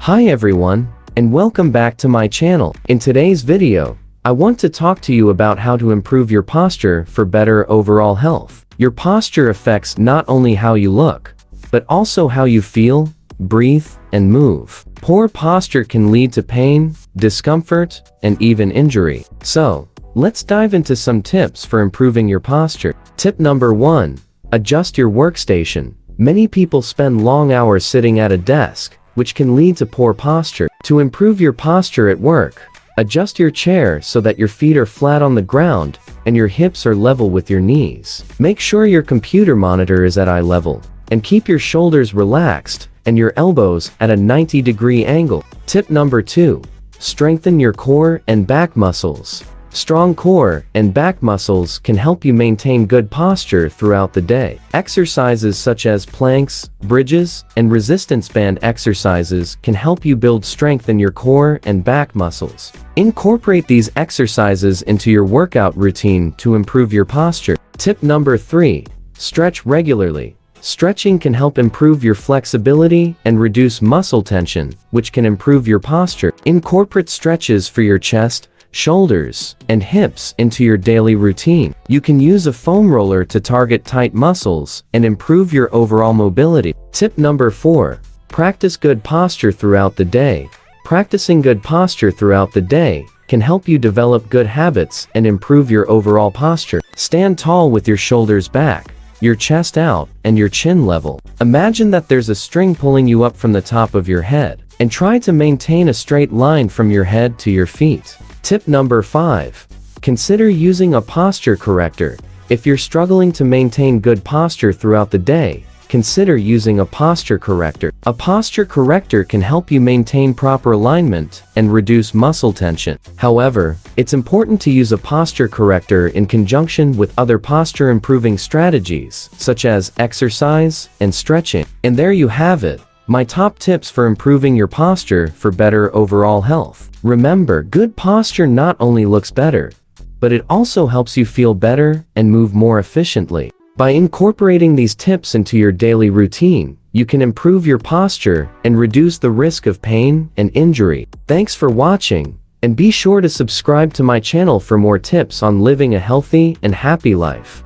Hi everyone, and welcome back to my channel. In today's video, I want to talk to you about how to improve your posture for better overall health. Your posture affects not only how you look, but also how you feel, breathe, and move. Poor posture can lead to pain, discomfort, and even injury. So, let's dive into some tips for improving your posture. Tip number 1. Adjust your workstation. Many people spend long hours sitting at a desk, which can lead to poor posture. To improve your posture at work, adjust your chair so that your feet are flat on the ground and your hips are level with your knees. Make sure your computer monitor is at eye level, and keep your shoulders relaxed and your elbows at a 90-degree angle. Tip number 2. Strengthen your core and back muscles. Strong core and back muscles can help you maintain good posture throughout the day. Exercises such as planks, bridges, and resistance band exercises can help you build strength in your core and back muscles. Incorporate these exercises into your workout routine to improve your posture. Tip number 3. Stretch regularly. Stretching can help improve your flexibility and reduce muscle tension, which can improve your posture. Incorporate stretches for your chest, shoulders, and hips into your daily routine. You can use a foam roller to target tight muscles and improve your overall mobility. Tip number 4. Practice good posture throughout the day. Practicing good posture throughout the day can help you develop good habits and improve your overall posture. Stand tall with your shoulders back, your chest out, and your chin level. Imagine that there's a string pulling you up from the top of your head, and try to maintain a straight line from your head to your feet. Tip number 5. Consider using a posture corrector. If you're struggling to maintain good posture throughout the day, consider using a posture corrector. A posture corrector can help you maintain proper alignment and reduce muscle tension. However, it's important to use a posture corrector in conjunction with other posture improving strategies, such as exercise and stretching. And there you have it, my top tips for improving your posture for better overall health. Remember, good posture not only looks better, but it also helps you feel better and move more efficiently. By incorporating these tips into your daily routine, you can improve your posture and reduce the risk of pain and injury. Thanks for watching, and be sure to subscribe to my channel for more tips on living a healthy and happy life.